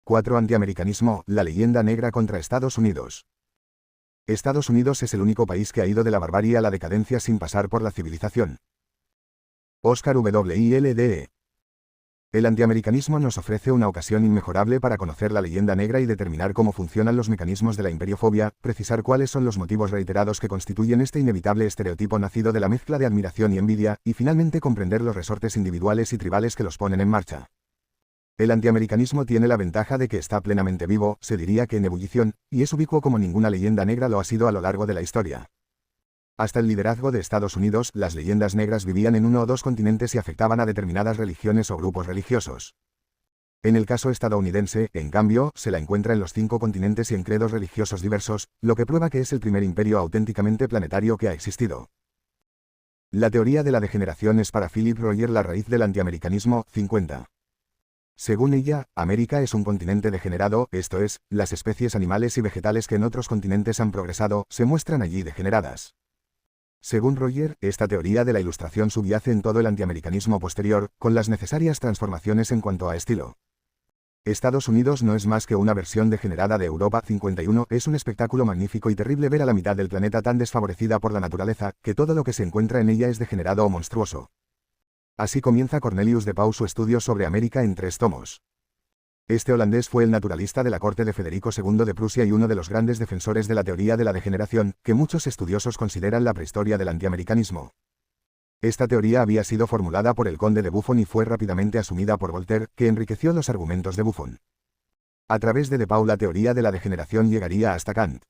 4. Antiamericanismo, la leyenda negra contra Estados Unidos. Estados Unidos es el único país que ha ido de la barbarie a la decadencia sin pasar por la civilización. Oscar Wilde. El antiamericanismo nos ofrece una ocasión inmejorable para conocer la leyenda negra y determinar cómo funcionan los mecanismos de la imperiofobia, precisar cuáles son los motivos reiterados que constituyen este inevitable estereotipo nacido de la mezcla de admiración y envidia, y finalmente comprender los resortes individuales y tribales que los ponen en marcha. El antiamericanismo tiene la ventaja de que está plenamente vivo, se diría que en ebullición, y es ubicuo como ninguna leyenda negra lo ha sido a lo largo de la historia. Hasta el liderazgo de Estados Unidos, las leyendas negras vivían en uno o dos continentes y afectaban a determinadas religiones o grupos religiosos. En el caso estadounidense, en cambio, se la encuentra en los 5 continentes y en credos religiosos diversos, lo que prueba que es el primer imperio auténticamente planetario que ha existido. La teoría de la degeneración es para Philip Roger la raíz del antiamericanismo. 50. Según ella, América es un continente degenerado, esto es, las especies animales y vegetales que en otros continentes han progresado, se muestran allí degeneradas. Según Roger, esta teoría de la Ilustración subyace en todo el antiamericanismo posterior, con las necesarias transformaciones en cuanto a estilo. Estados Unidos no es más que una versión degenerada de Europa. 51. Es un espectáculo magnífico y terrible ver a la mitad del planeta tan desfavorecida por la naturaleza, que todo lo que se encuentra en ella es degenerado o monstruoso. Así comienza Cornelius de Pauw su estudio sobre América en 3 tomos. Este holandés fue el naturalista de la corte de Federico II de Prusia y uno de los grandes defensores de la teoría de la degeneración, que muchos estudiosos consideran la prehistoria del antiamericanismo. Esta teoría había sido formulada por el conde de Buffon y fue rápidamente asumida por Voltaire, que enriqueció los argumentos de Buffon. A través de Pauw la teoría de la degeneración llegaría hasta Kant.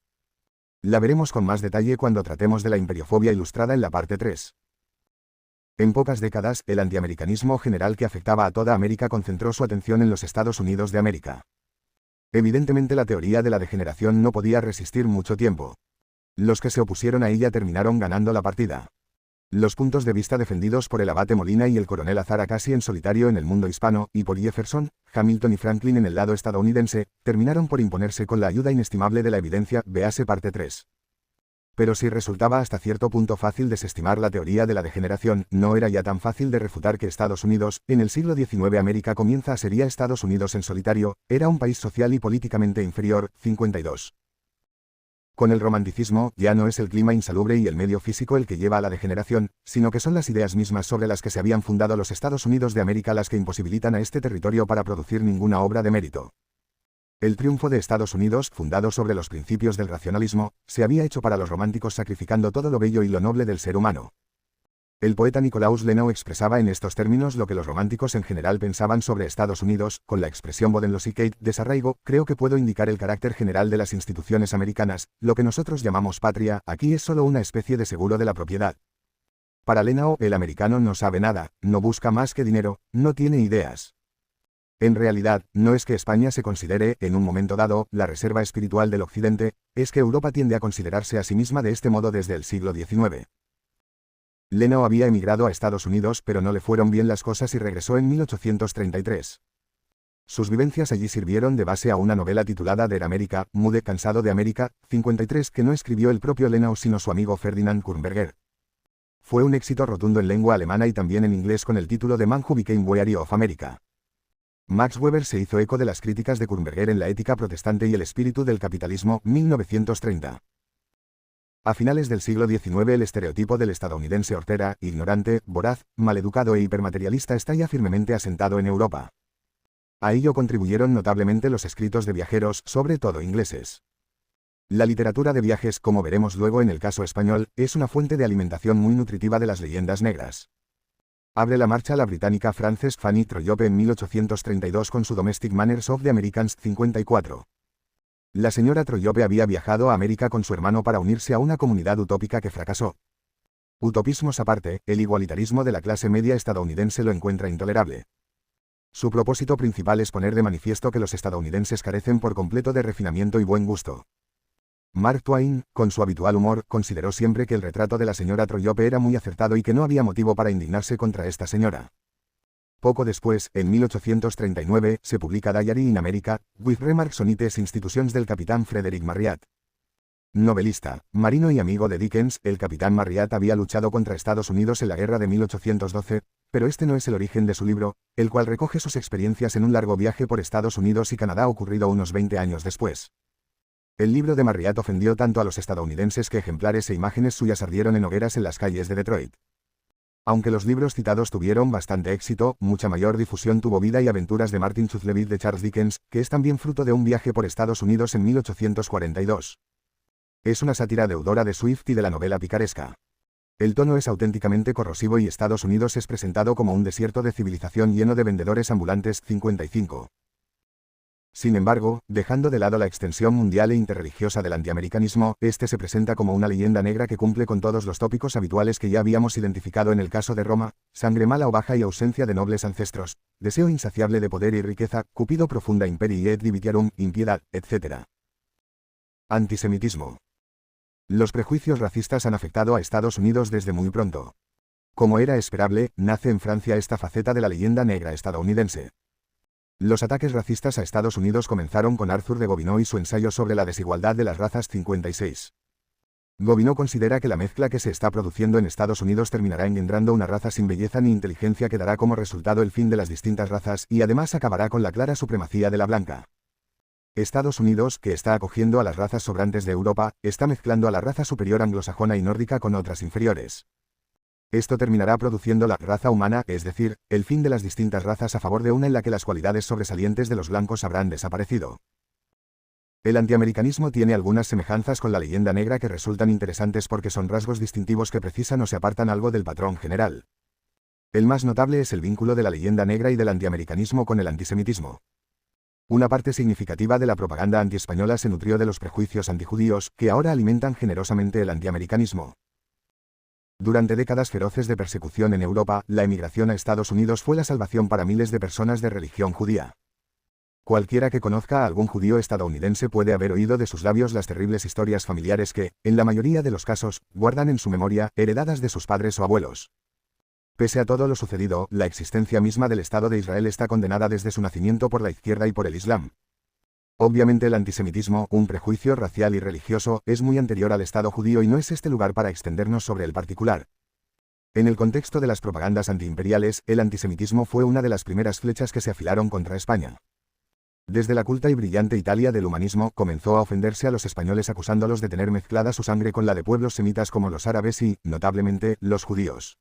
La veremos con más detalle cuando tratemos de la imperiofobia ilustrada en la parte 3. En pocas décadas, el antiamericanismo general que afectaba a toda América concentró su atención en los Estados Unidos de América. Evidentemente la teoría de la degeneración no podía resistir mucho tiempo. Los que se opusieron a ella terminaron ganando la partida. Los puntos de vista defendidos por el abate Molina y el coronel Azara casi en solitario en el mundo hispano, y por Jefferson, Hamilton y Franklin en el lado estadounidense, terminaron por imponerse con la ayuda inestimable de la evidencia, véase parte 3. Pero si resultaba hasta cierto punto fácil desestimar la teoría de la degeneración, no era ya tan fácil de refutar que Estados Unidos, en el siglo XIX América comienza a ser Estados Unidos en solitario, era un país social y políticamente inferior. 52. Con el romanticismo, ya no es el clima insalubre y el medio físico el que lleva a la degeneración, sino que son las ideas mismas sobre las que se habían fundado los Estados Unidos de América las que imposibilitan a este territorio para producir ninguna obra de mérito. El triunfo de Estados Unidos, fundado sobre los principios del racionalismo, se había hecho para los románticos sacrificando todo lo bello y lo noble del ser humano. El poeta Nicolaus Lenau expresaba en estos términos lo que los románticos en general pensaban sobre Estados Unidos, con la expresión bodenlosigkeit, desarraigo, creo que puedo indicar el carácter general de las instituciones americanas, lo que nosotros llamamos patria, aquí es solo una especie de seguro de la propiedad. Para Lenau, el americano no sabe nada, no busca más que dinero, no tiene ideas. En realidad, no es que España se considere, en un momento dado, la reserva espiritual del Occidente, es que Europa tiende a considerarse a sí misma de este modo desde el siglo XIX. Lenau había emigrado a Estados Unidos pero no le fueron bien las cosas y regresó en 1833. Sus vivencias allí sirvieron de base a una novela titulada Der Amerika, Mude cansado de América, 53 que no escribió el propio Lenau sino su amigo Ferdinand Kürnberger. Fue un éxito rotundo en lengua alemana y también en inglés con el título de Man Who Became Weary of America. Max Weber se hizo eco de las críticas de Kürnberger en La ética protestante y el espíritu del capitalismo, 1930. A finales del siglo XIX el estereotipo del estadounidense hortera, ignorante, voraz, maleducado e hipermaterialista está ya firmemente asentado en Europa. A ello contribuyeron notablemente los escritos de viajeros, sobre todo ingleses. La literatura de viajes, como veremos luego en el caso español, es una fuente de alimentación muy nutritiva de las leyendas negras. Abre la marcha la británica Frances Fanny Trollope en 1832 con su Domestic Manners of the Americans, 54. La señora Trollope había viajado a América con su hermano para unirse a una comunidad utópica que fracasó. Utopismos aparte, el igualitarismo de la clase media estadounidense lo encuentra intolerable. Su propósito principal es poner de manifiesto que los estadounidenses carecen por completo de refinamiento y buen gusto. Mark Twain, con su habitual humor, consideró siempre que el retrato de la señora Trollope era muy acertado y que no había motivo para indignarse contra esta señora. Poco después, en 1839, se publica Diary in America, with Remarks on Its Institutions del capitán Frederick Marryat. Novelista, marino y amigo de Dickens, el capitán Marryat había luchado contra Estados Unidos en la guerra de 1812, pero este no es el origen de su libro, el cual recoge sus experiencias en un largo viaje por Estados Unidos y Canadá ocurrido unos 20 años después. El libro de Marriott ofendió tanto a los estadounidenses que ejemplares e imágenes suyas ardieron en hogueras en las calles de Detroit. Aunque los libros citados tuvieron bastante éxito, mucha mayor difusión tuvo Vida y aventuras de Martin Chuzzlewit de Charles Dickens, que es también fruto de un viaje por Estados Unidos en 1842. Es una sátira deudora de Swift y de la novela picaresca. El tono es auténticamente corrosivo y Estados Unidos es presentado como un desierto de civilización lleno de vendedores ambulantes. 55. Sin embargo, dejando de lado la extensión mundial e interreligiosa del antiamericanismo, este se presenta como una leyenda negra que cumple con todos los tópicos habituales que ya habíamos identificado en el caso de Roma: sangre mala o baja y ausencia de nobles ancestros, deseo insaciable de poder y riqueza, cupido profunda imperii et divitiarum, impiedad, etc. Antisemitismo. Los prejuicios racistas han afectado a Estados Unidos desde muy pronto. Como era esperable, nace en Francia esta faceta de la leyenda negra estadounidense. Los ataques racistas a Estados Unidos comenzaron con Arthur de Gobineau y su ensayo sobre la desigualdad de las razas. 56. Gobineau considera que la mezcla que se está produciendo en Estados Unidos terminará engendrando una raza sin belleza ni inteligencia que dará como resultado el fin de las distintas razas y además acabará con la clara supremacía de la blanca. Estados Unidos, que está acogiendo a las razas sobrantes de Europa, está mezclando a la raza superior anglosajona y nórdica con otras inferiores. Esto terminará produciendo la raza humana, es decir, el fin de las distintas razas a favor de una en la que las cualidades sobresalientes de los blancos habrán desaparecido. El antiamericanismo tiene algunas semejanzas con la leyenda negra que resultan interesantes porque son rasgos distintivos que precisan o se apartan algo del patrón general. El más notable es el vínculo de la leyenda negra y del antiamericanismo con el antisemitismo. Una parte significativa de la propaganda antiespañola se nutrió de los prejuicios antijudíos, que ahora alimentan generosamente el antiamericanismo. Durante décadas feroces de persecución en Europa, la emigración a Estados Unidos fue la salvación para miles de personas de religión judía. Cualquiera que conozca a algún judío estadounidense puede haber oído de sus labios las terribles historias familiares que, en la mayoría de los casos, guardan en su memoria, heredadas de sus padres o abuelos. Pese a todo lo sucedido, la existencia misma del Estado de Israel está condenada desde su nacimiento por la izquierda y por el Islam. Obviamente el antisemitismo, un prejuicio racial y religioso, es muy anterior al Estado judío y no es este lugar para extendernos sobre el particular. En el contexto de las propagandas antiimperiales, el antisemitismo fue una de las primeras flechas que se afilaron contra España. Desde la culta y brillante Italia del humanismo, comenzó a ofenderse a los españoles acusándolos de tener mezclada su sangre con la de pueblos semitas como los árabes y, notablemente, los judíos.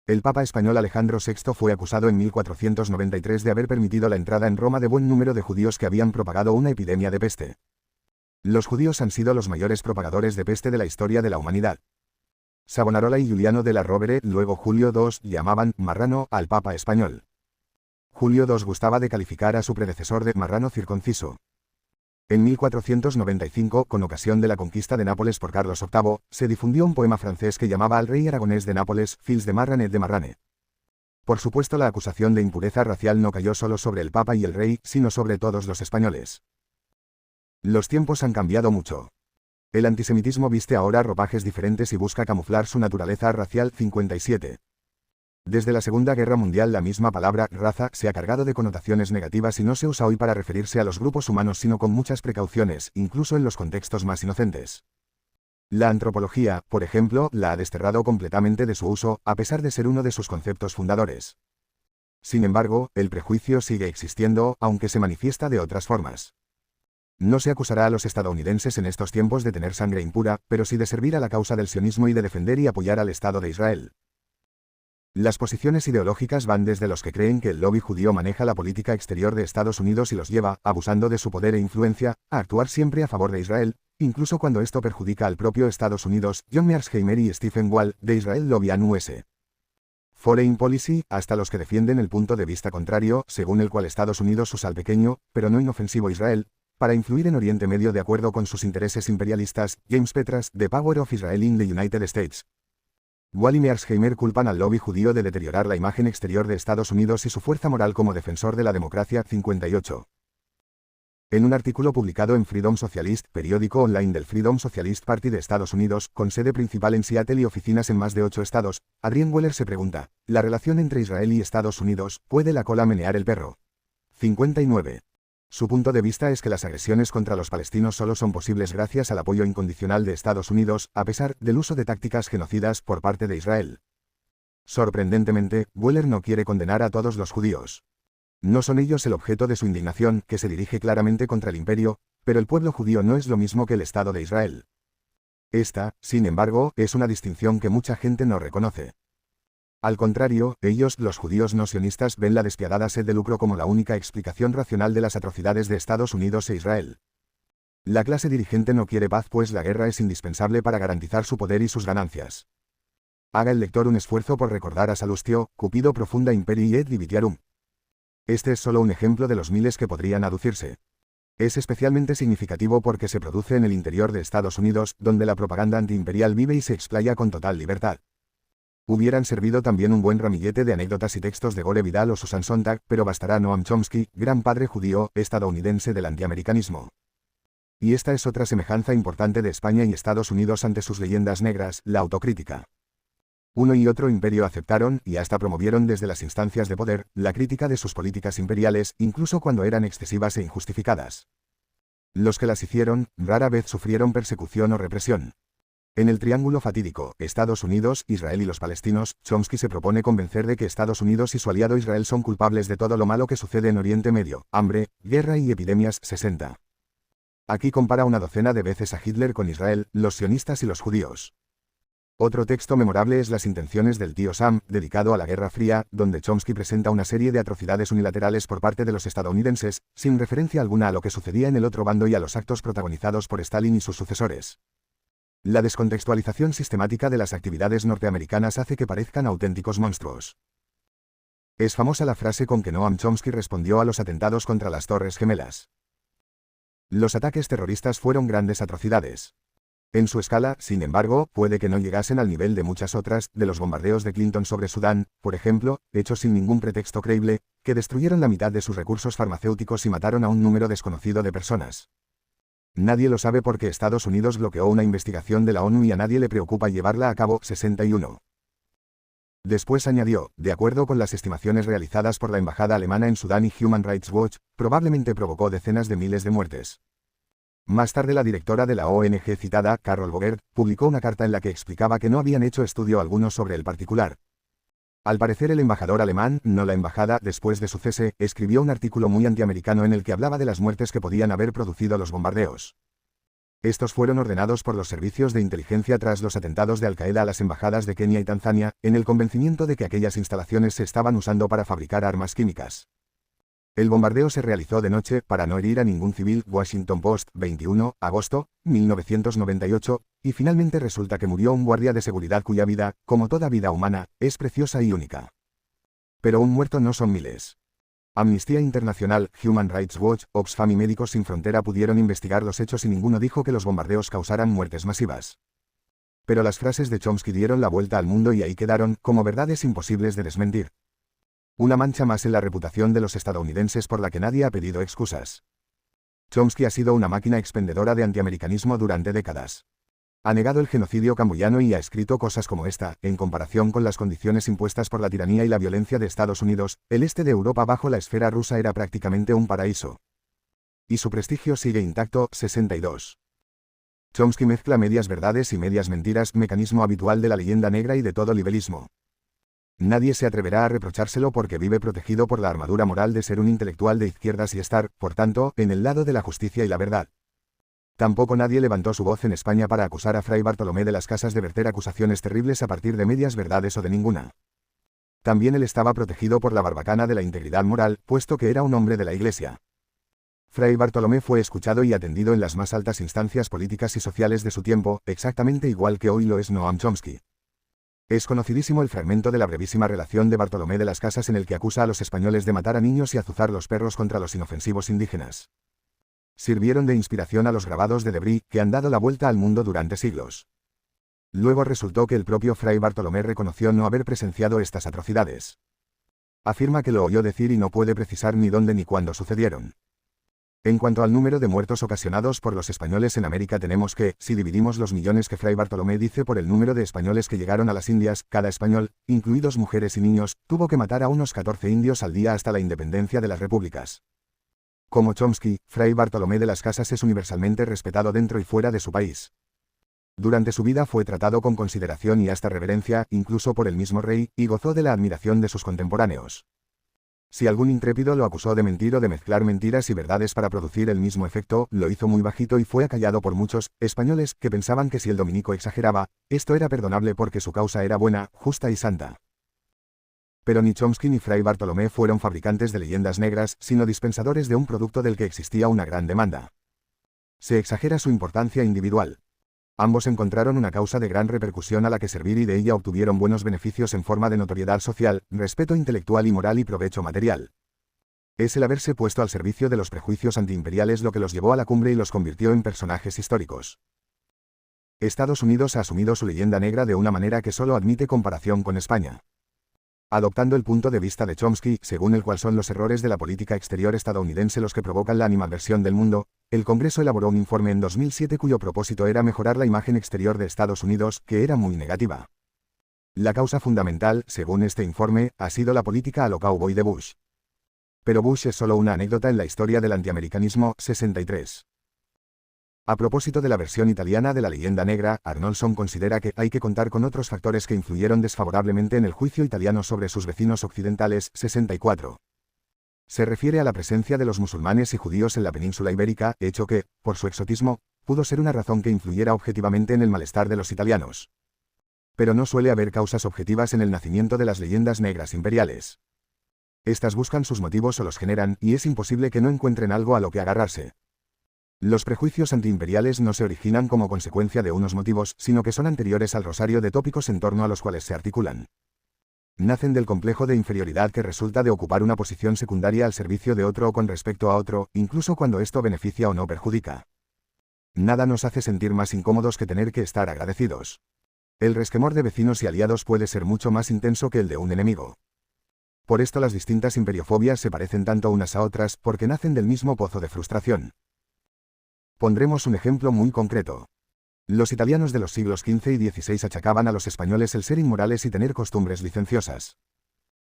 El Papa español Alejandro VI fue acusado en 1493 de haber permitido la entrada en Roma de buen número de judíos que habían propagado una epidemia de peste. Los judíos han sido los mayores propagadores de peste de la historia de la humanidad. Savonarola y Giuliano de la Rovere, luego Julio II, llamaban marrano al Papa español. Julio II gustaba de calificar a su predecesor de marrano circunciso. En 1495, con ocasión de la conquista de Nápoles por Carlos VIII, se difundió un poema francés que llamaba al rey aragonés de Nápoles, Fils de Marranet de Marrane. Por supuesto, la acusación de impureza racial no cayó solo sobre el Papa y el rey, sino sobre todos los españoles. Los tiempos han cambiado mucho. El antisemitismo viste ahora ropajes diferentes y busca camuflar su naturaleza racial. 57. Desde la Segunda Guerra Mundial la misma palabra, raza, se ha cargado de connotaciones negativas y no se usa hoy para referirse a los grupos humanos sino con muchas precauciones, incluso en los contextos más inocentes. La antropología, por ejemplo, la ha desterrado completamente de su uso, a pesar de ser uno de sus conceptos fundadores. Sin embargo, el prejuicio sigue existiendo, aunque se manifiesta de otras formas. No se acusará a los estadounidenses en estos tiempos de tener sangre impura, pero sí de servir a la causa del sionismo y de defender y apoyar al Estado de Israel. Las posiciones ideológicas van desde los que creen que el lobby judío maneja la política exterior de Estados Unidos y los lleva, abusando de su poder e influencia, a actuar siempre a favor de Israel, incluso cuando esto perjudica al propio Estados Unidos. John Mearsheimer y Stephen Wall, de Israel Lobby and US. Foreign Policy, hasta los que defienden el punto de vista contrario, según el cual Estados Unidos usa al pequeño, pero no inofensivo Israel, para influir en Oriente Medio de acuerdo con sus intereses imperialistas. James Petras, The Power of Israel in the United States. Wall y Mearsheimer culpan al lobby judío de deteriorar la imagen exterior de Estados Unidos y su fuerza moral como defensor de la democracia. 58. En un artículo publicado en Freedom Socialist, periódico online del Freedom Socialist Party de Estados Unidos, con sede principal en Seattle y oficinas en más de 8 estados, Adrienne Weller se pregunta, ¿la relación entre Israel y Estados Unidos, puede la cola menear el perro? 59. Su punto de vista es que las agresiones contra los palestinos solo son posibles gracias al apoyo incondicional de Estados Unidos, a pesar del uso de tácticas genocidas por parte de Israel. Sorprendentemente, Weller no quiere condenar a todos los judíos. No son ellos el objeto de su indignación, que se dirige claramente contra el imperio, pero el pueblo judío no es lo mismo que el Estado de Israel. Esta, sin embargo, es una distinción que mucha gente no reconoce. Al contrario, ellos, los judíos no sionistas, ven la despiadada sed de lucro como la única explicación racional de las atrocidades de Estados Unidos e Israel. La clase dirigente no quiere paz, pues la guerra es indispensable para garantizar su poder y sus ganancias. Haga el lector un esfuerzo por recordar a Salustio, Cupido profunda imperii et divitiarum. Este es solo un ejemplo de los miles que podrían aducirse. Es especialmente significativo porque se produce en el interior de Estados Unidos, donde la propaganda antiimperial vive y se explaya con total libertad. Hubieran servido también un buen ramillete de anécdotas y textos de Gore Vidal o Susan Sontag, pero bastará Noam Chomsky, gran padre judío, estadounidense del antiamericanismo. Y esta es otra semejanza importante de España y Estados Unidos ante sus leyendas negras, la autocrítica. Uno y otro imperio aceptaron, y hasta promovieron desde las instancias de poder, la crítica de sus políticas imperiales, incluso cuando eran excesivas e injustificadas. Los que las hicieron, rara vez sufrieron persecución o represión. En el triángulo fatídico, Estados Unidos, Israel y los palestinos, Chomsky se propone convencer de que Estados Unidos y su aliado Israel son culpables de todo lo malo que sucede en Oriente Medio, hambre, guerra y epidemias. 60. Aquí compara una docena de veces a Hitler con Israel, los sionistas y los judíos. Otro texto memorable es Las intenciones del tío Sam, dedicado a la Guerra Fría, donde Chomsky presenta una serie de atrocidades unilaterales por parte de los estadounidenses, sin referencia alguna a lo que sucedía en el otro bando y a los actos protagonizados por Stalin y sus sucesores. La descontextualización sistemática de las actividades norteamericanas hace que parezcan auténticos monstruos. Es famosa la frase con que Noam Chomsky respondió a los atentados contra las Torres Gemelas. Los ataques terroristas fueron grandes atrocidades. En su escala, sin embargo, puede que no llegasen al nivel de muchas otras, de los bombardeos de Clinton sobre Sudán, por ejemplo, hechos sin ningún pretexto creíble, que destruyeron la mitad de sus recursos farmacéuticos y mataron a un número desconocido de personas. Nadie lo sabe porque Estados Unidos bloqueó una investigación de la ONU y a nadie le preocupa llevarla a cabo. 61. Después añadió, de acuerdo con las estimaciones realizadas por la embajada alemana en Sudán y Human Rights Watch, probablemente provocó decenas de miles de muertes. Más tarde la directora de la ONG citada, Carol Bogert, publicó una carta en la que explicaba que no habían hecho estudio alguno sobre el particular. Al parecer el embajador alemán, no la embajada, después de su cese, escribió un artículo muy antiamericano en el que hablaba de las muertes que podían haber producido los bombardeos. Estos fueron ordenados por los servicios de inteligencia tras los atentados de Al-Qaeda a las embajadas de Kenia y Tanzania, en el convencimiento de que aquellas instalaciones se estaban usando para fabricar armas químicas. El bombardeo se realizó de noche, para no herir a ningún civil. Washington Post, 21, agosto, 1998, y finalmente resulta que murió un guardia de seguridad cuya vida, como toda vida humana, es preciosa y única. Pero un muerto no son miles. Amnistía Internacional, Human Rights Watch, Oxfam y Médicos Sin Frontera pudieron investigar los hechos y ninguno dijo que los bombardeos causaran muertes masivas. Pero las frases de Chomsky dieron la vuelta al mundo y ahí quedaron, como verdades imposibles de desmentir. Una mancha más en la reputación de los estadounidenses por la que nadie ha pedido excusas. Chomsky ha sido una máquina expendedora de antiamericanismo durante décadas. Ha negado el genocidio camboyano y ha escrito cosas como esta: en comparación con las condiciones impuestas por la tiranía y la violencia de Estados Unidos, el este de Europa bajo la esfera rusa era prácticamente un paraíso. Y su prestigio sigue intacto. 62. Chomsky mezcla medias verdades y medias mentiras, mecanismo habitual de la leyenda negra y de todo libelismo. Nadie se atreverá a reprochárselo porque vive protegido por la armadura moral de ser un intelectual de izquierdas y estar, por tanto, en el lado de la justicia y la verdad. Tampoco nadie levantó su voz en España para acusar a Fray Bartolomé de las Casas de verter acusaciones terribles a partir de medias verdades o de ninguna. También él estaba protegido por la barbacana de la integridad moral, puesto que era un hombre de la Iglesia. Fray Bartolomé fue escuchado y atendido en las más altas instancias políticas y sociales de su tiempo, exactamente igual que hoy lo es Noam Chomsky. Es conocidísimo el fragmento de la brevísima relación de Bartolomé de las Casas en el que acusa a los españoles de matar a niños y azuzar los perros contra los inofensivos indígenas. Sirvieron de inspiración a los grabados de Debris, que han dado la vuelta al mundo durante siglos. Luego resultó que el propio Fray Bartolomé reconoció no haber presenciado estas atrocidades. Afirma que lo oyó decir y no puede precisar ni dónde ni cuándo sucedieron. En cuanto al número de muertos ocasionados por los españoles en América, tenemos que, si dividimos los millones que Fray Bartolomé dice por el número de españoles que llegaron a las Indias, cada español, incluidos mujeres y niños, tuvo que matar a unos 14 indios al día hasta la independencia de las repúblicas. Como Chomsky, Fray Bartolomé de las Casas es universalmente respetado dentro y fuera de su país. Durante su vida fue tratado con consideración y hasta reverencia, incluso por el mismo rey, y gozó de la admiración de sus contemporáneos. Si algún intrépido lo acusó de mentir o de mezclar mentiras y verdades para producir el mismo efecto, lo hizo muy bajito y fue acallado por muchos españoles que pensaban que si el dominico exageraba, esto era perdonable porque su causa era buena, justa y santa. Pero ni Chomsky ni Fray Bartolomé fueron fabricantes de leyendas negras, sino dispensadores de un producto del que existía una gran demanda. Se exagera su importancia individual. Ambos encontraron una causa de gran repercusión a la que servir y de ella obtuvieron buenos beneficios en forma de notoriedad social, respeto intelectual y moral y provecho material. Es el haberse puesto al servicio de los prejuicios antiimperiales lo que los llevó a la cumbre y los convirtió en personajes históricos. Estados Unidos ha asumido su leyenda negra de una manera que solo admite comparación con España. Adoptando el punto de vista de Chomsky, según el cual son los errores de la política exterior estadounidense los que provocan la animadversión del mundo, el Congreso elaboró un informe en 2007 cuyo propósito era mejorar la imagen exterior de Estados Unidos, que era muy negativa. La causa fundamental, según este informe, ha sido la política a lo cowboy de Bush. Pero Bush es solo una anécdota en la historia del antiamericanismo. 63. A propósito de la versión italiana de la leyenda negra, Arnoldson considera que hay que contar con otros factores que influyeron desfavorablemente en el juicio italiano sobre sus vecinos occidentales. 64. Se refiere a la presencia de los musulmanes y judíos en la península ibérica, hecho que, por su exotismo, pudo ser una razón que influyera objetivamente en el malestar de los italianos. Pero no suele haber causas objetivas en el nacimiento de las leyendas negras imperiales. Estas buscan sus motivos o los generan, y es imposible que no encuentren algo a lo que agarrarse. Los prejuicios antiimperiales no se originan como consecuencia de unos motivos, sino que son anteriores al rosario de tópicos en torno a los cuales se articulan. Nacen del complejo de inferioridad que resulta de ocupar una posición secundaria al servicio de otro o con respecto a otro, incluso cuando esto beneficia o no perjudica. Nada nos hace sentir más incómodos que tener que estar agradecidos. El resquemor de vecinos y aliados puede ser mucho más intenso que el de un enemigo. Por esto las distintas imperiofobias se parecen tanto unas a otras, porque nacen del mismo pozo de frustración. Pondremos un ejemplo muy concreto. Los italianos de los siglos XV y XVI achacaban a los españoles el ser inmorales y tener costumbres licenciosas.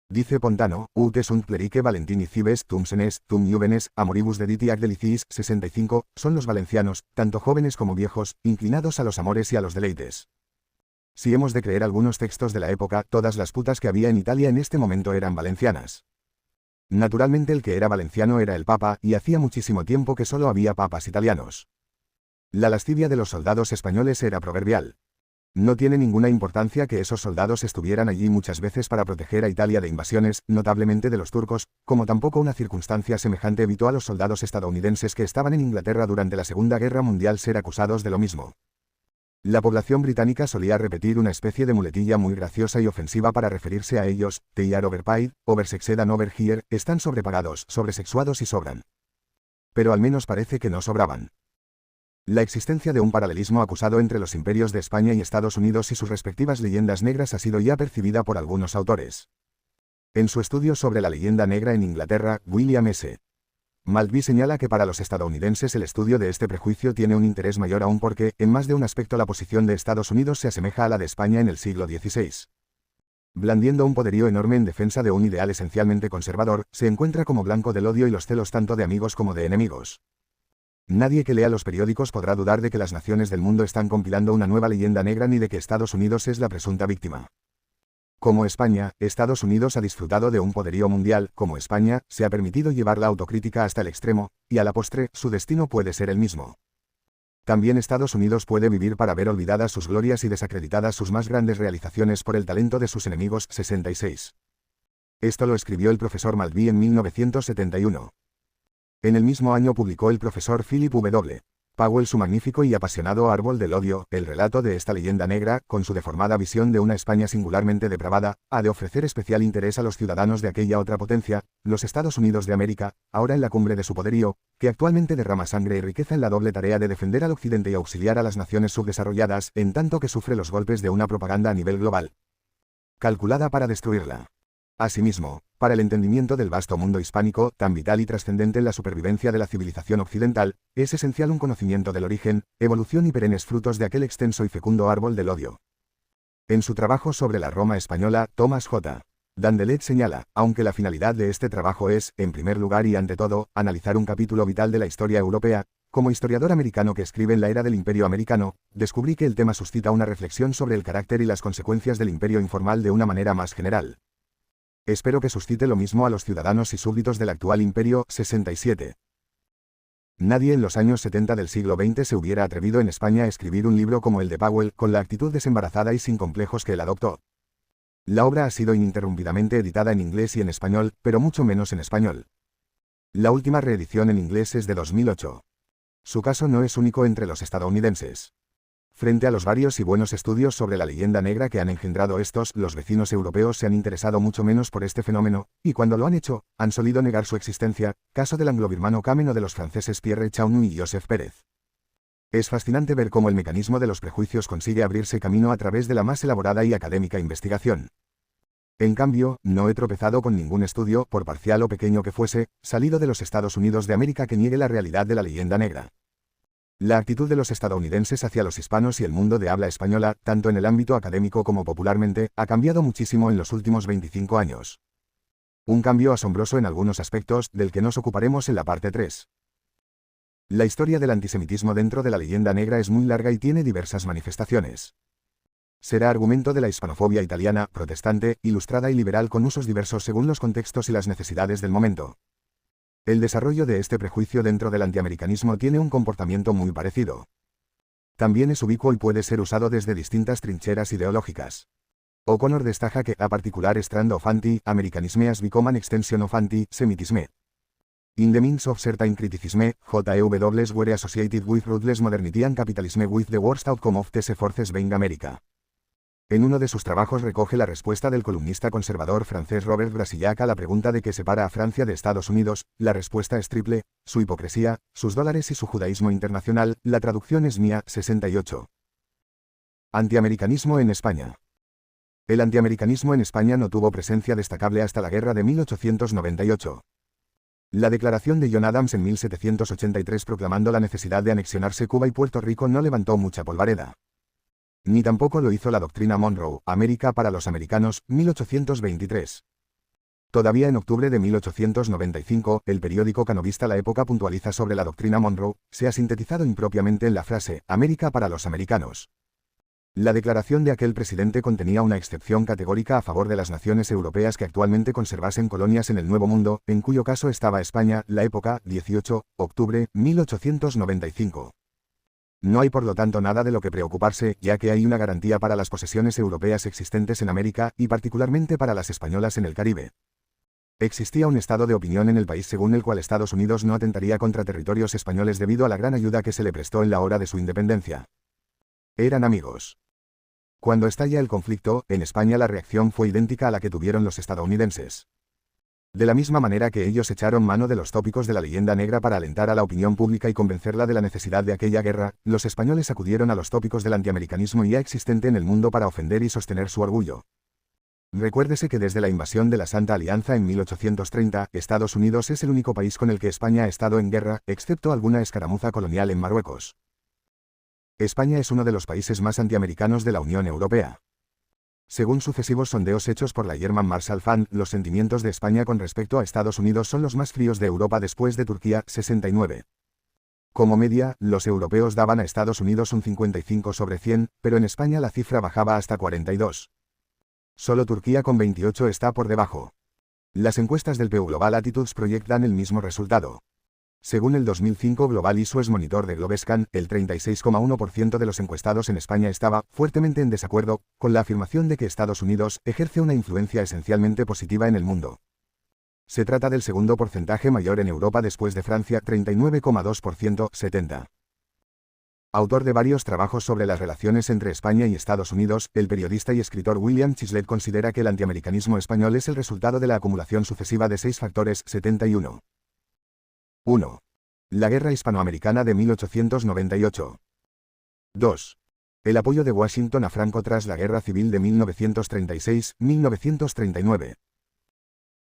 Dice Pontano, ut sunt clerique Valentini cibes, tum senes, tum juvenes, amoribus dediti ac delicis. 65, son los valencianos, tanto jóvenes como viejos, inclinados a los amores y a los deleites. Si hemos de creer algunos textos de la época, todas las putas que había en Italia en este momento eran valencianas. Naturalmente el que era valenciano era el Papa, y hacía muchísimo tiempo que solo había papas italianos. La lascivia de los soldados españoles era proverbial. No tiene ninguna importancia que esos soldados estuvieran allí muchas veces para proteger a Italia de invasiones, notablemente de los turcos, como tampoco una circunstancia semejante evitó a los soldados estadounidenses que estaban en Inglaterra durante la Segunda Guerra Mundial ser acusados de lo mismo. La población británica solía repetir una especie de muletilla muy graciosa y ofensiva para referirse a ellos: they are overpaid, oversexed and overhere, están sobrepagados, sobresexuados y sobran. Pero al menos parece que no sobraban. La existencia de un paralelismo acusado entre los imperios de España y Estados Unidos y sus respectivas leyendas negras ha sido ya percibida por algunos autores. En su estudio sobre la leyenda negra en Inglaterra, William S. Maltby señala que para los estadounidenses el estudio de este prejuicio tiene un interés mayor aún porque, en más de un aspecto, la posición de Estados Unidos se asemeja a la de España en el siglo XVI. Blandiendo un poderío enorme en defensa de un ideal esencialmente conservador, se encuentra como blanco del odio y los celos tanto de amigos como de enemigos. Nadie que lea los periódicos podrá dudar de que las naciones del mundo están compilando una nueva leyenda negra ni de que Estados Unidos es la presunta víctima. Como España, Estados Unidos ha disfrutado de un poderío mundial; como España, se ha permitido llevar la autocrítica hasta el extremo, y a la postre, su destino puede ser el mismo. También Estados Unidos puede vivir para ver olvidadas sus glorias y desacreditadas sus más grandes realizaciones por el talento de sus enemigos. 66. Esto lo escribió el profesor Maltby en 1971. En el mismo año publicó el profesor Philip W. Powell su magnífico y apasionado Árbol del Odio. El relato de esta leyenda negra, con su deformada visión de una España singularmente depravada, ha de ofrecer especial interés a los ciudadanos de aquella otra potencia, los Estados Unidos de América, ahora en la cumbre de su poderío, que actualmente derrama sangre y riqueza en la doble tarea de defender al Occidente y auxiliar a las naciones subdesarrolladas, en tanto que sufre los golpes de una propaganda a nivel global, calculada para destruirla. Asimismo, para el entendimiento del vasto mundo hispánico, tan vital y trascendente en la supervivencia de la civilización occidental, es esencial un conocimiento del origen, evolución y perennes frutos de aquel extenso y fecundo árbol del odio. En su trabajo sobre la Roma española, Thomas J. Dandelet señala, aunque la finalidad de este trabajo es, en primer lugar y ante todo, analizar un capítulo vital de la historia europea, Como historiador americano que escribe en la era del Imperio Americano, descubrí que el tema suscita una reflexión sobre el carácter y las consecuencias del imperio informal de una manera más general. Espero que suscite lo mismo a los ciudadanos y súbditos del actual Imperio. 67. Nadie en los años 70 del siglo XX se hubiera atrevido en España a escribir un libro como el de Powell, con la actitud desembarazada y sin complejos que él adoptó. La obra ha sido ininterrumpidamente editada en inglés y en español, pero mucho menos en español. La última reedición en inglés es de 2008. Su caso no es único entre los estadounidenses. Frente a los varios y buenos estudios sobre la leyenda negra que han engendrado estos, los vecinos europeos se han interesado mucho menos por este fenómeno, y cuando lo han hecho, han solido negar su existencia, caso del anglobirmano Camen o de los franceses Pierre Chaunu y Joseph Pérez. Es fascinante ver cómo el mecanismo de los prejuicios consigue abrirse camino a través de la más elaborada y académica investigación. En cambio, no he tropezado con ningún estudio, por parcial o pequeño que fuese, salido de los Estados Unidos de América que niegue la realidad de la leyenda negra. La actitud de los estadounidenses hacia los hispanos y el mundo de habla española, tanto en el ámbito académico como popularmente, ha cambiado muchísimo en los últimos 25 años. Un cambio asombroso en algunos aspectos, del que nos ocuparemos en la parte 3. La historia del antisemitismo dentro de la leyenda negra es muy larga y tiene diversas manifestaciones. Será argumento de la hispanofobia italiana, protestante, ilustrada y liberal con usos diversos según los contextos y las necesidades del momento. El desarrollo de este prejuicio dentro del antiamericanismo tiene un comportamiento muy parecido. También es ubicuo y puede ser usado desde distintas trincheras ideológicas. O'Connor destaca que, a particular strand of anti-americanisme has become an extension of anti-semitisme. In the means of certain criticism, JEWs were associated with ruthless modernity and capitalism with the worst outcome of these forces being America. En uno de sus trabajos recoge la respuesta del columnista conservador francés Robert Brasillac a la pregunta de qué separa a Francia de Estados Unidos. La respuesta es triple: su hipocresía, sus dólares y su judaísmo internacional. La traducción es mía. 68. Antiamericanismo en España. El antiamericanismo en España no tuvo presencia destacable hasta la guerra de 1898. La declaración de John Adams en 1783 proclamando la necesidad de anexionarse Cuba y Puerto Rico no levantó mucha polvareda. Ni tampoco lo hizo la doctrina Monroe, América para los americanos, 1823. Todavía en octubre de 1895, el periódico canovista La Época puntualiza sobre la doctrina Monroe, se ha sintetizado impropiamente en la frase, América para los americanos. La declaración de aquel presidente contenía una excepción categórica a favor de las naciones europeas que actualmente conservasen colonias en el Nuevo Mundo, en cuyo caso estaba España. La Época, 18, octubre, 1895. No hay por lo tanto nada de lo que preocuparse, ya que hay una garantía para las posesiones europeas existentes en América, y particularmente para las españolas en el Caribe. Existía un estado de opinión en el país según el cual Estados Unidos no atentaría contra territorios españoles debido a la gran ayuda que se le prestó en la hora de su independencia. Eran amigos. Cuando estalla el conflicto, en España la reacción fue idéntica a la que tuvieron los estadounidenses. De la misma manera que ellos echaron mano de los tópicos de la leyenda negra para alentar a la opinión pública y convencerla de la necesidad de aquella guerra, los españoles acudieron a los tópicos del antiamericanismo ya existente en el mundo para ofender y sostener su orgullo. Recuérdese que desde la invasión de la Santa Alianza en 1830, Estados Unidos es el único país con el que España ha estado en guerra, excepto alguna escaramuza colonial en Marruecos. España es uno de los países más antiamericanos de la Unión Europea. Según sucesivos sondeos hechos por la German Marshall Fund, los sentimientos de España con respecto a Estados Unidos son los más fríos de Europa después de Turquía. 69. Como media, los europeos daban a Estados Unidos un 55 sobre 100, pero en España la cifra bajaba hasta 42. Solo Turquía con 28 está por debajo. Las encuestas del Pew Global Attitudes Project dan el mismo resultado. Según el 2005 Global Issues Monitor de Globescan, el 36,1% de los encuestados en España estaba fuertemente en desacuerdo con la afirmación de que Estados Unidos ejerce una influencia esencialmente positiva en el mundo. Se trata del segundo porcentaje mayor en Europa después de Francia, 39,2%, 70. Autor de varios trabajos sobre las relaciones entre España y Estados Unidos, el periodista y escritor William Chislett considera que el antiamericanismo español es el resultado de la acumulación sucesiva de 6 factores. 71. 1. La Guerra Hispanoamericana de 1898. 2. El apoyo de Washington a Franco tras la Guerra Civil de 1936-1939.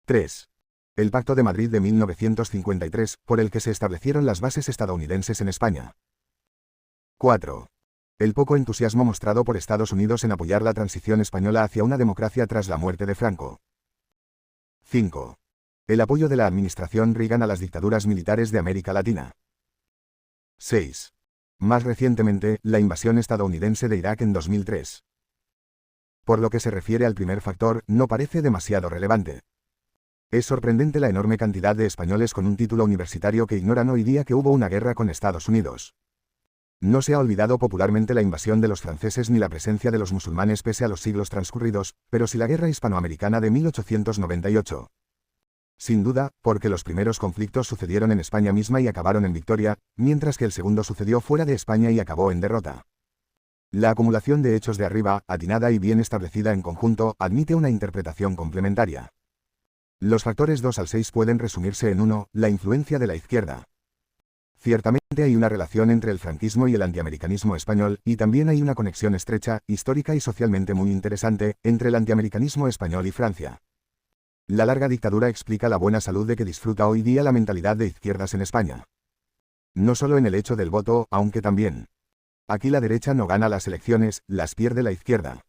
3. El Pacto de Madrid de 1953, por el que se establecieron las bases estadounidenses en España. 4. El poco entusiasmo mostrado por Estados Unidos en apoyar la transición española hacia una democracia tras la muerte de Franco. 5. El apoyo de la administración Reagan a las dictaduras militares de América Latina. 6. Más recientemente, la invasión estadounidense de Irak en 2003. Por lo que se refiere al primer factor, no parece demasiado relevante. Es sorprendente la enorme cantidad de españoles con un título universitario que ignoran hoy día que hubo una guerra con Estados Unidos. No se ha olvidado popularmente la invasión de los franceses ni la presencia de los musulmanes pese a los siglos transcurridos, pero sí la guerra hispanoamericana de 1898. Sin duda, porque los primeros conflictos sucedieron en España misma y acabaron en victoria, mientras que el segundo sucedió fuera de España y acabó en derrota. La acumulación de hechos de arriba, atinada y bien establecida en conjunto, admite una interpretación complementaria. Los factores 2 al 6 pueden resumirse en 1, la influencia de la izquierda. Ciertamente hay una relación entre el franquismo y el antiamericanismo español, y también hay una conexión estrecha, histórica y socialmente muy interesante, entre el antiamericanismo español y Francia. La larga dictadura explica la buena salud de que disfruta hoy día la mentalidad de izquierdas en España. No solo en el hecho del voto, aunque también. Aquí la derecha no gana las elecciones, las pierde la izquierda.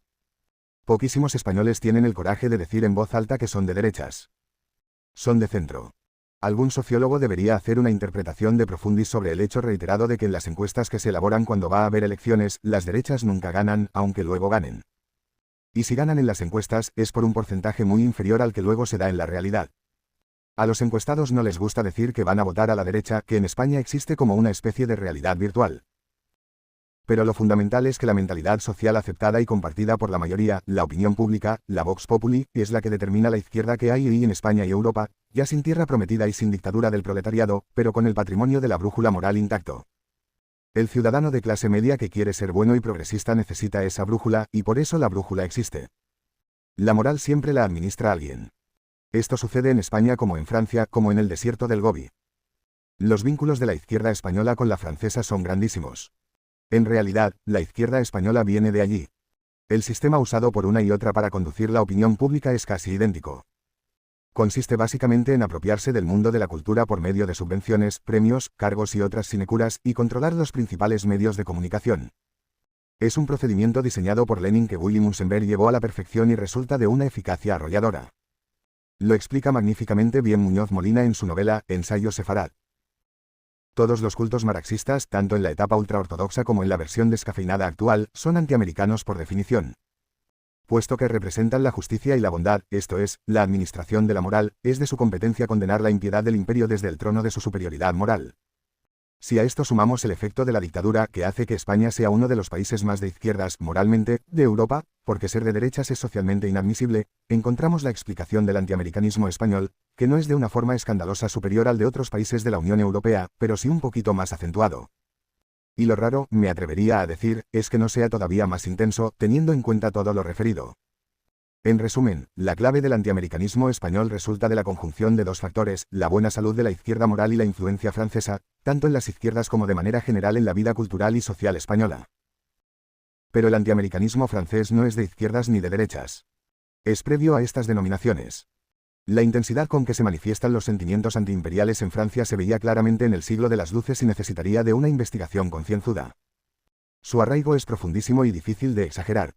Poquísimos españoles tienen el coraje de decir en voz alta que son de derechas. Son de centro. Algún sociólogo debería hacer una interpretación de profundis sobre el hecho reiterado de que en las encuestas que se elaboran cuando va a haber elecciones, las derechas nunca ganan, aunque luego ganen. Y si ganan en las encuestas, es por un porcentaje muy inferior al que luego se da en la realidad. A los encuestados no les gusta decir que van a votar a la derecha, que en España existe como una especie de realidad virtual. Pero lo fundamental es que la mentalidad social aceptada y compartida por la mayoría, la opinión pública, la Vox Populi, es la que determina la izquierda que hay hoy en España y Europa, ya sin tierra prometida y sin dictadura del proletariado, pero con el patrimonio de la brújula moral intacto. El ciudadano de clase media que quiere ser bueno y progresista necesita esa brújula, y por eso la brújula existe. La moral siempre la administra alguien. Esto sucede en España como en Francia, como en el desierto del Gobi. Los vínculos de la izquierda española con la francesa son grandísimos. En realidad, la izquierda española viene de allí. El sistema usado por una y otra para conducir la opinión pública es casi idéntico. Consiste básicamente en apropiarse del mundo de la cultura por medio de subvenciones, premios, cargos y otras sinecuras, y controlar los principales medios de comunicación. Es un procedimiento diseñado por Lenin que Willy Munsenberg llevó a la perfección y resulta de una eficacia arrolladora. Lo explica magníficamente bien Muñoz Molina en su novela, Ensayo Sefarad. Todos los cultos marxistas, tanto en la etapa ultraortodoxa como en la versión descafeinada actual, son antiamericanos por definición. Puesto que representan la justicia y la bondad, esto es, la administración de la moral, es de su competencia condenar la impiedad del imperio desde el trono de su superioridad moral. Si a esto sumamos el efecto de la dictadura que hace que España sea uno de los países más de izquierdas, moralmente, de Europa, porque ser de derechas es socialmente inadmisible, encontramos la explicación del antiamericanismo español, que no es de una forma escandalosa superior al de otros países de la Unión Europea, pero sí un poquito más acentuado. Y lo raro, me atrevería a decir, es que no sea todavía más intenso, teniendo en cuenta todo lo referido. En resumen, la clave del antiamericanismo español resulta de la conjunción de dos factores, la buena salud de la izquierda moral y la influencia francesa, tanto en las izquierdas como de manera general en la vida cultural y social española. Pero el antiamericanismo francés no es de izquierdas ni de derechas. Es previo a estas denominaciones. La intensidad con que se manifiestan los sentimientos antiimperiales en Francia se veía claramente en el siglo de las luces y necesitaría de una investigación concienzuda. Su arraigo es profundísimo y difícil de exagerar.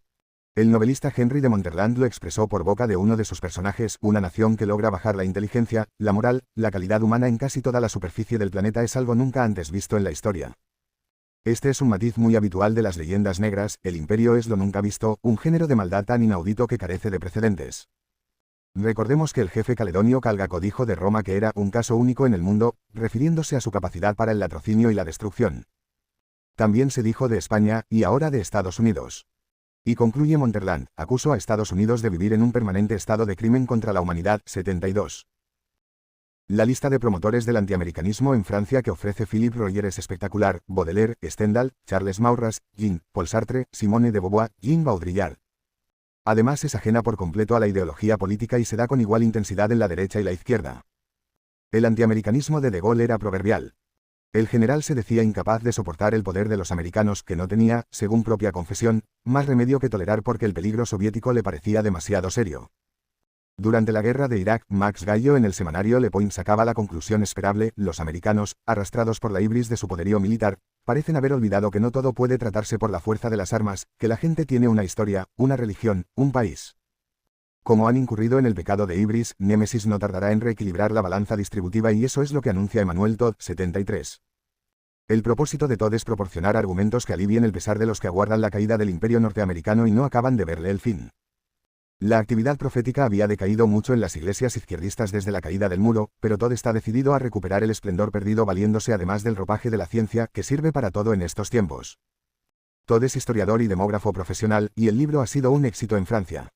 El novelista Henry de Monterland lo expresó por boca de uno de sus personajes: una nación que logra bajar la inteligencia, la moral, la calidad humana en casi toda la superficie del planeta es algo nunca antes visto en la historia. Este es un matiz muy habitual de las leyendas negras, el imperio es lo nunca visto, un género de maldad tan inaudito que carece de precedentes. Recordemos que el jefe caledonio Calgaco dijo de Roma que era un caso único en el mundo, refiriéndose a su capacidad para el latrocinio y la destrucción. También se dijo de España, y ahora de Estados Unidos. Y concluye Monterland, acusó a Estados Unidos de vivir en un permanente estado de crimen contra la humanidad, 72. La lista de promotores del antiamericanismo en Francia que ofrece Philippe Royer es espectacular: Baudelaire, Stendhal, Charles Maurras, Jean, Paul Sartre, Simone de Beauvoir, Jean Baudrillard. Además es ajena por completo a la ideología política y se da con igual intensidad en la derecha y la izquierda. El antiamericanismo de Gaulle era proverbial. El general se decía incapaz de soportar el poder de los americanos, que no tenía, según propia confesión, más remedio que tolerar porque el peligro soviético le parecía demasiado serio. Durante la guerra de Irak, Max Gallo en el semanario Le Point sacaba la conclusión esperable: los americanos, arrastrados por la ibris de su poderío militar, parecen haber olvidado que no todo puede tratarse por la fuerza de las armas, que la gente tiene una historia, una religión, un país. Como han incurrido en el pecado de ibris, Némesis no tardará en reequilibrar la balanza distributiva, y eso es lo que anuncia Emmanuel Todd, 73. El propósito de Todd es proporcionar argumentos que alivien el pesar de los que aguardan la caída del imperio norteamericano y no acaban de verle el fin. La actividad profética había decaído mucho en las iglesias izquierdistas desde la caída del muro, pero Todd está decidido a recuperar el esplendor perdido valiéndose además del ropaje de la ciencia que sirve para todo en estos tiempos. Todd es historiador y demógrafo profesional, y el libro ha sido un éxito en Francia.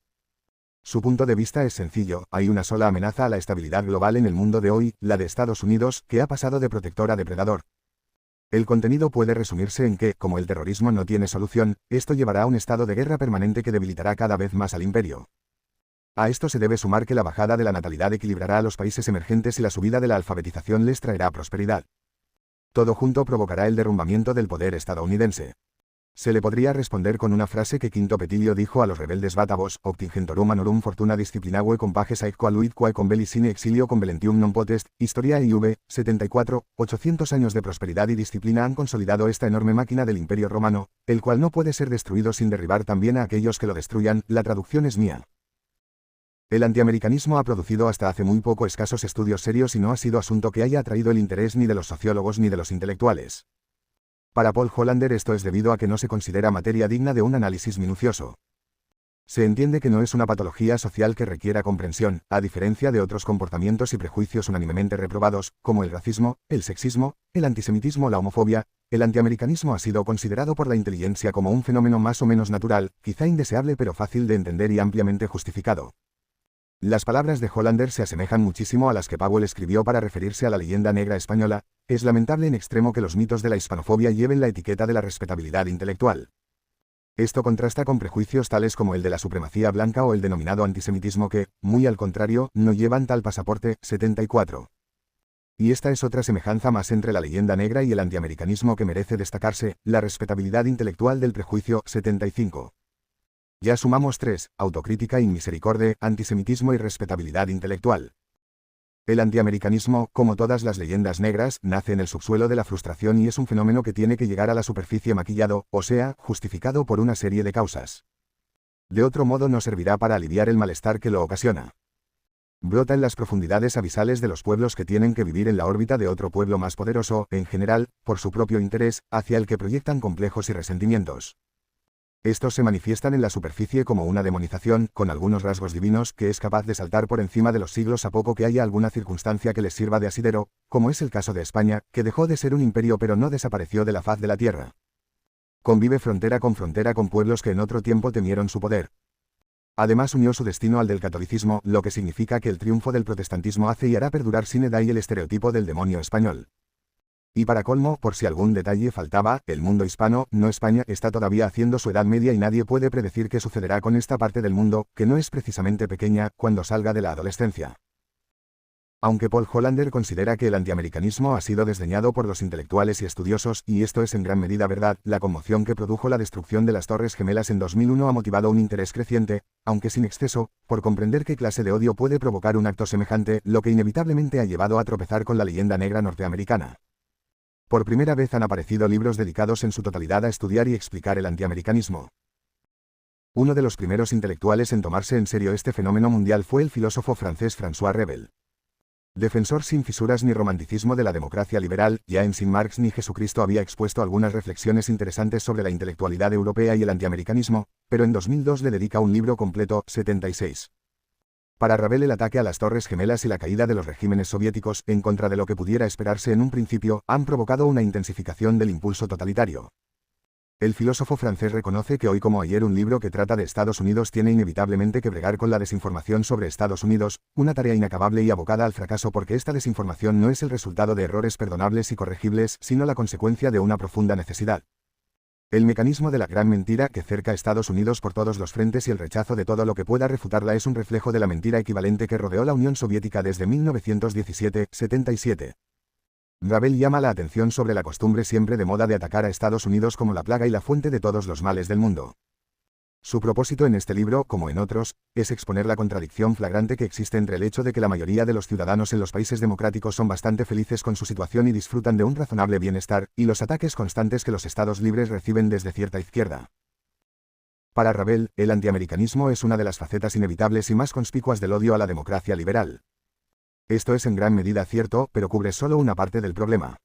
Su punto de vista es sencillo: hay una sola amenaza a la estabilidad global en el mundo de hoy, la de Estados Unidos, que ha pasado de protector a depredador. El contenido puede resumirse en que, como el terrorismo no tiene solución, esto llevará a un estado de guerra permanente que debilitará cada vez más al imperio. A esto se debe sumar que la bajada de la natalidad equilibrará a los países emergentes y la subida de la alfabetización les traerá prosperidad. Todo junto provocará el derrumbamiento del poder estadounidense. Se le podría responder con una frase que Quinto Petilio dijo a los rebeldes bátavos: Optingentorum anorum fortuna disciplinae con pages aequo aluit quae convelis sine exilio convelentium non potest, Historia IV, 74, 800 años de prosperidad y disciplina han consolidado esta enorme máquina del Imperio Romano, el cual no puede ser destruido sin derribar también a aquellos que lo destruyan. La traducción es mía. El antiamericanismo ha producido hasta hace muy poco escasos estudios serios y no ha sido asunto que haya atraído el interés ni de los sociólogos ni de los intelectuales. Para Paul Hollander esto es debido a que no se considera materia digna de un análisis minucioso. Se entiende que no es una patología social que requiera comprensión, a diferencia de otros comportamientos y prejuicios unánimemente reprobados, como el racismo, el sexismo, el antisemitismo o la homofobia. El antiamericanismo ha sido considerado por la inteligencia como un fenómeno más o menos natural, quizá indeseable pero fácil de entender y ampliamente justificado. Las palabras de Hollander se asemejan muchísimo a las que Powell escribió para referirse a la leyenda negra española. Es lamentable en extremo que los mitos de la hispanofobia lleven la etiqueta de la respetabilidad intelectual. Esto contrasta con prejuicios tales como el de la supremacía blanca o el denominado antisemitismo que, muy al contrario, no llevan tal pasaporte. 74. Y esta es otra semejanza más entre la leyenda negra y el antiamericanismo que merece destacarse: la respetabilidad intelectual del prejuicio. 75. Ya sumamos 3, autocrítica y misericordia, antisemitismo y respetabilidad intelectual. El antiamericanismo, como todas las leyendas negras, nace en el subsuelo de la frustración y es un fenómeno que tiene que llegar a la superficie maquillado, o sea, justificado por una serie de causas. De otro modo no servirá para aliviar el malestar que lo ocasiona. Brota en las profundidades abisales de los pueblos que tienen que vivir en la órbita de otro pueblo más poderoso, en general, por su propio interés, hacia el que proyectan complejos y resentimientos. Estos se manifiestan en la superficie como una demonización, con algunos rasgos divinos, que es capaz de saltar por encima de los siglos a poco que haya alguna circunstancia que les sirva de asidero, como es el caso de España, que dejó de ser un imperio pero no desapareció de la faz de la tierra. Convive frontera con pueblos que en otro tiempo temieron su poder. Además unió su destino al del catolicismo, lo que significa que el triunfo del protestantismo hace y hará perdurar sine die el estereotipo del demonio español. Y para colmo, por si algún detalle faltaba, el mundo hispano, no España, está todavía haciendo su Edad Media y nadie puede predecir qué sucederá con esta parte del mundo, que no es precisamente pequeña, cuando salga de la adolescencia. Aunque Paul Hollander considera que el antiamericanismo ha sido desdeñado por los intelectuales y estudiosos, y esto es en gran medida verdad, la conmoción que produjo la destrucción de las Torres Gemelas en 2001 ha motivado un interés creciente, aunque sin exceso, por comprender qué clase de odio puede provocar un acto semejante, lo que inevitablemente ha llevado a tropezar con la leyenda negra norteamericana. Por primera vez han aparecido libros dedicados en su totalidad a estudiar y explicar el antiamericanismo. Uno de los primeros intelectuales en tomarse en serio este fenómeno mundial fue el filósofo francés François Rebel. Defensor sin fisuras ni romanticismo de la democracia liberal, ya en Sin Marx ni Jesucristo había expuesto algunas reflexiones interesantes sobre la intelectualidad europea y el antiamericanismo, pero en 2002 le dedica un libro completo. 76. Para Rebel el ataque a las Torres Gemelas y la caída de los regímenes soviéticos, en contra de lo que pudiera esperarse en un principio, han provocado una intensificación del impulso totalitario. El filósofo francés reconoce que hoy como ayer un libro que trata de Estados Unidos tiene inevitablemente que bregar con la desinformación sobre Estados Unidos, una tarea inacabable y abocada al fracaso porque esta desinformación no es el resultado de errores perdonables y corregibles, sino la consecuencia de una profunda necesidad. El mecanismo de la gran mentira que cerca a Estados Unidos por todos los frentes y el rechazo de todo lo que pueda refutarla es un reflejo de la mentira equivalente que rodeó la Unión Soviética desde 1917, 77. Rebel llama la atención sobre la costumbre siempre de moda de atacar a Estados Unidos como la plaga y la fuente de todos los males del mundo. Su propósito en este libro, como en otros, es exponer la contradicción flagrante que existe entre el hecho de que la mayoría de los ciudadanos en los países democráticos son bastante felices con su situación y disfrutan de un razonable bienestar, y los ataques constantes que los estados libres reciben desde cierta izquierda. Para Rebel, el antiamericanismo es una de las facetas inevitables y más conspicuas del odio a la democracia liberal. Esto es en gran medida cierto, pero cubre solo una parte del problema.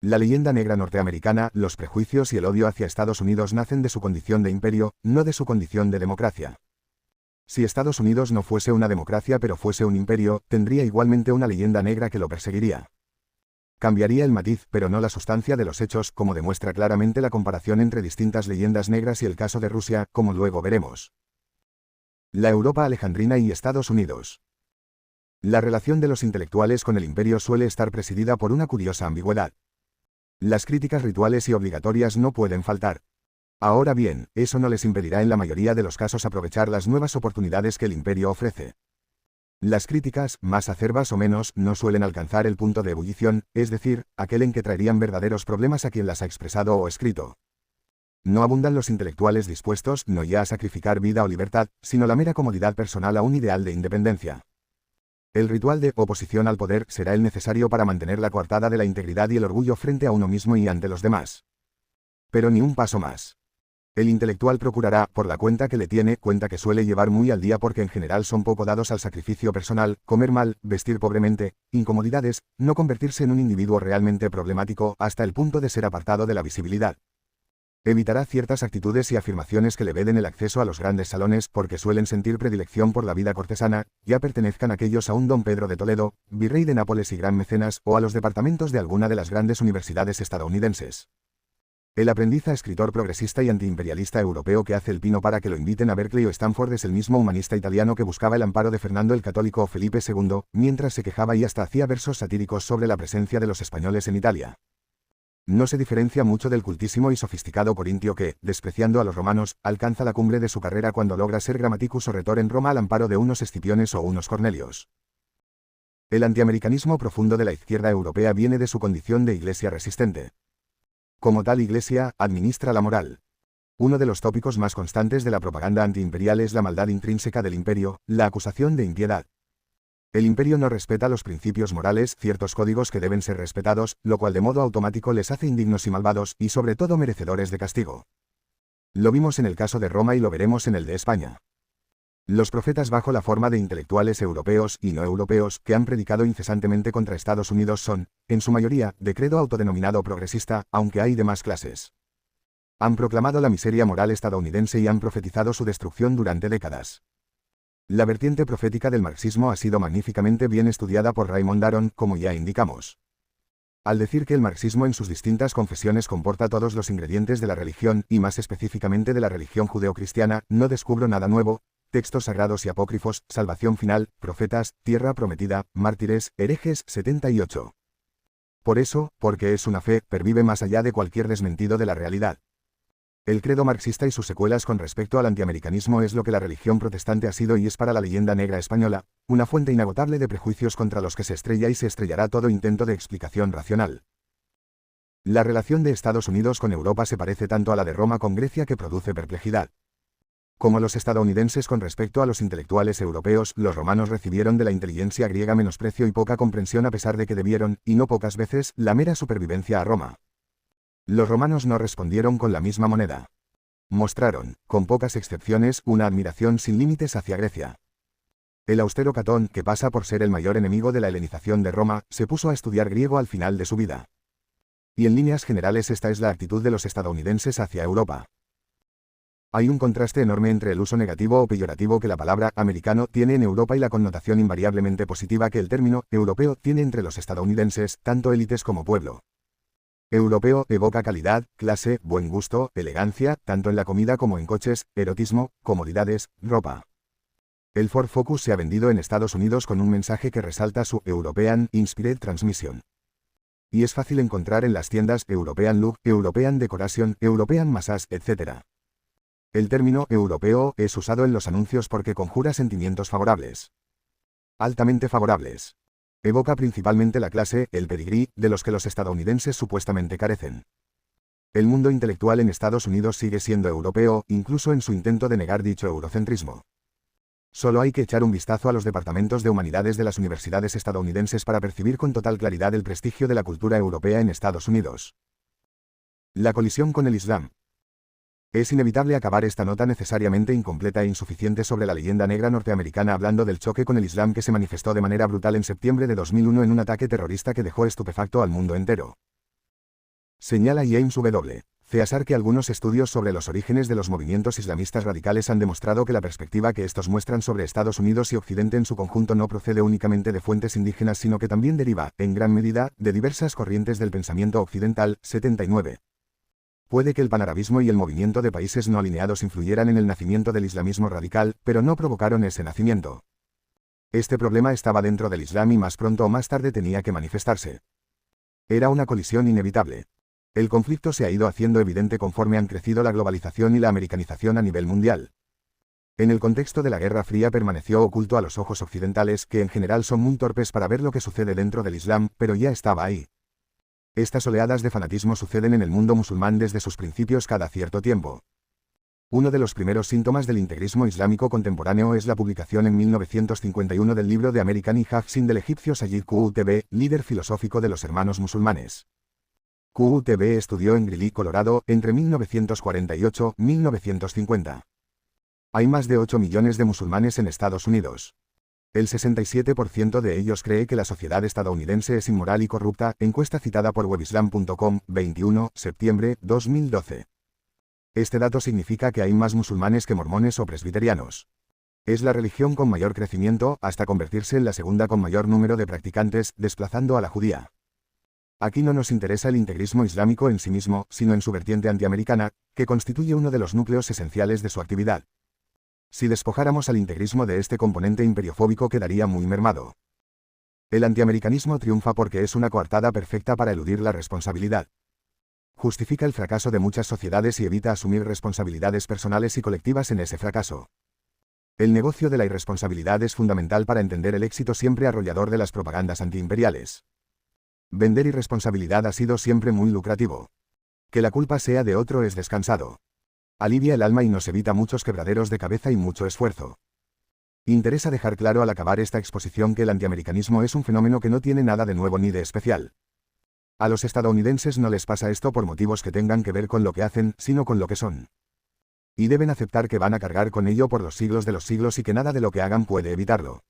La leyenda negra norteamericana, los prejuicios y el odio hacia Estados Unidos nacen de su condición de imperio, no de su condición de democracia. Si Estados Unidos no fuese una democracia pero fuese un imperio, tendría igualmente una leyenda negra que lo perseguiría. Cambiaría el matiz, pero no la sustancia de los hechos, como demuestra claramente la comparación entre distintas leyendas negras y el caso de Rusia, como luego veremos. La Europa alejandrina y Estados Unidos. La relación de los intelectuales con el imperio suele estar presidida por una curiosa ambigüedad. Las críticas rituales y obligatorias no pueden faltar. Ahora bien, eso no les impedirá en la mayoría de los casos aprovechar las nuevas oportunidades que el imperio ofrece. Las críticas, más acerbas o menos, no suelen alcanzar el punto de ebullición, es decir, aquel en que traerían verdaderos problemas a quien las ha expresado o escrito. No abundan los intelectuales dispuestos no ya a sacrificar vida o libertad, sino la mera comodidad personal a un ideal de independencia. El ritual de oposición al poder será el necesario para mantener la coartada de la integridad y el orgullo frente a uno mismo y ante los demás. Pero ni un paso más. El intelectual procurará, por la cuenta que le tiene, cuenta que suele llevar muy al día porque en general son poco dados al sacrificio personal, comer mal, vestir pobremente, incomodidades, no convertirse en un individuo realmente problemático hasta el punto de ser apartado de la visibilidad. Evitará ciertas actitudes y afirmaciones que le veden el acceso a los grandes salones porque suelen sentir predilección por la vida cortesana, ya pertenezcan aquellos a un don Pedro de Toledo, virrey de Nápoles y gran mecenas, o a los departamentos de alguna de las grandes universidades estadounidenses. El aprendiz a escritor progresista y antiimperialista europeo que hace el pino para que lo inviten a Berkeley o Stanford es el mismo humanista italiano que buscaba el amparo de Fernando el Católico o Felipe II, mientras se quejaba y hasta hacía versos satíricos sobre la presencia de los españoles en Italia. No se diferencia mucho del cultísimo y sofisticado corintio que, despreciando a los romanos, alcanza la cumbre de su carrera cuando logra ser grammaticus o retor en Roma al amparo de unos Escipiones o unos Cornelios. El antiamericanismo profundo de la izquierda europea viene de su condición de iglesia resistente. Como tal iglesia, administra la moral. Uno de los tópicos más constantes de la propaganda antiimperial es la maldad intrínseca del imperio, la acusación de impiedad. El imperio no respeta los principios morales, ciertos códigos que deben ser respetados, lo cual de modo automático les hace indignos y malvados, y sobre todo merecedores de castigo. Lo vimos en el caso de Roma y lo veremos en el de España. Los profetas bajo la forma de intelectuales europeos y no europeos que han predicado incesantemente contra Estados Unidos son, en su mayoría, de credo autodenominado progresista, aunque hay demás clases. Han proclamado la miseria moral estadounidense y han profetizado su destrucción durante décadas. La vertiente profética del marxismo ha sido magníficamente bien estudiada por Raymond Aron, como ya indicamos. Al decir que el marxismo en sus distintas confesiones comporta todos los ingredientes de la religión, y más específicamente de la religión judeocristiana, no descubro nada nuevo: textos sagrados y apócrifos, salvación final, profetas, tierra prometida, mártires, herejes, 78. Por eso, porque es una fe, pervive más allá de cualquier desmentido de la realidad. El credo marxista y sus secuelas con respecto al antiamericanismo es lo que la religión protestante ha sido y es para la leyenda negra española, una fuente inagotable de prejuicios contra los que se estrella y se estrellará todo intento de explicación racional. La relación de Estados Unidos con Europa se parece tanto a la de Roma con Grecia que produce perplejidad. Como los estadounidenses con respecto a los intelectuales europeos, los romanos recibieron de la inteligencia griega menosprecio y poca comprensión a pesar de que debieron, y no pocas veces, la mera supervivencia a Roma. Los romanos no respondieron con la misma moneda. Mostraron, con pocas excepciones, una admiración sin límites hacia Grecia. El austero Catón, que pasa por ser el mayor enemigo de la helenización de Roma, se puso a estudiar griego al final de su vida. Y en líneas generales esta es la actitud de los estadounidenses hacia Europa. Hay un contraste enorme entre el uso negativo o peyorativo que la palabra americano tiene en Europa y la connotación invariablemente positiva que el término europeo tiene entre los estadounidenses, tanto élites como pueblo. Europeo evoca calidad, clase, buen gusto, elegancia, tanto en la comida como en coches, erotismo, comodidades, ropa. El Ford Focus se ha vendido en Estados Unidos con un mensaje que resalta su European Inspired Transmission. Y es fácil encontrar en las tiendas European Look, European Decoration, European Massage, etc. El término europeo es usado en los anuncios porque conjura sentimientos favorables. Altamente favorables. Evoca principalmente la clase, el pedigrí, de los que los estadounidenses supuestamente carecen. El mundo intelectual en Estados Unidos sigue siendo europeo, incluso en su intento de negar dicho eurocentrismo. Solo hay que echar un vistazo a los departamentos de humanidades de las universidades estadounidenses para percibir con total claridad el prestigio de la cultura europea en Estados Unidos. La colisión con el Islam. Es inevitable acabar esta nota necesariamente incompleta e insuficiente sobre la leyenda negra norteamericana hablando del choque con el Islam que se manifestó de manera brutal en septiembre de 2001 en un ataque terrorista que dejó estupefacto al mundo entero. Señala James W. Ceasar que algunos estudios sobre los orígenes de los movimientos islamistas radicales han demostrado que la perspectiva que estos muestran sobre Estados Unidos y Occidente en su conjunto no procede únicamente de fuentes indígenas sino que también deriva, en gran medida, de diversas corrientes del pensamiento occidental. 79. Puede que el panarabismo y el movimiento de países no alineados influyeran en el nacimiento del islamismo radical, pero no provocaron ese nacimiento. Este problema estaba dentro del Islam y más pronto o más tarde tenía que manifestarse. Era una colisión inevitable. El conflicto se ha ido haciendo evidente conforme han crecido la globalización y la americanización a nivel mundial. En el contexto de la Guerra Fría permaneció oculto a los ojos occidentales, que en general son muy torpes para ver lo que sucede dentro del Islam, pero ya estaba ahí. Estas oleadas de fanatismo suceden en el mundo musulmán desde sus principios cada cierto tiempo. Uno de los primeros síntomas del integrismo islámico contemporáneo es la publicación en 1951 del libro de American Hafsin del egipcio Sayyid Qutb, líder filosófico de los Hermanos Musulmanes. Qutb estudió en Greeley, Colorado, entre 1948 y 1950. Hay más de 8 millones de musulmanes en Estados Unidos. El 67% de ellos cree que la sociedad estadounidense es inmoral y corrupta, encuesta citada por webislam.com, 21 septiembre 2012. Este dato significa que hay más musulmanes que mormones o presbiterianos. Es la religión con mayor crecimiento, hasta convertirse en la segunda con mayor número de practicantes, desplazando a la judía. Aquí no nos interesa el integrismo islámico en sí mismo, sino en su vertiente antiamericana, que constituye uno de los núcleos esenciales de su actividad. Si despojáramos al integrismo de este componente imperiofóbico quedaría muy mermado. El antiamericanismo triunfa porque es una coartada perfecta para eludir la responsabilidad. Justifica el fracaso de muchas sociedades y evita asumir responsabilidades personales y colectivas en ese fracaso. El negocio de la irresponsabilidad es fundamental para entender el éxito siempre arrollador de las propagandas antiimperiales. Vender irresponsabilidad ha sido siempre muy lucrativo. Que la culpa sea de otro es descansado. Alivia el alma y nos evita muchos quebraderos de cabeza y mucho esfuerzo. Interesa dejar claro al acabar esta exposición que el antiamericanismo es un fenómeno que no tiene nada de nuevo ni de especial. A los estadounidenses no les pasa esto por motivos que tengan que ver con lo que hacen, sino con lo que son. Y deben aceptar que van a cargar con ello por los siglos de los siglos y que nada de lo que hagan puede evitarlo.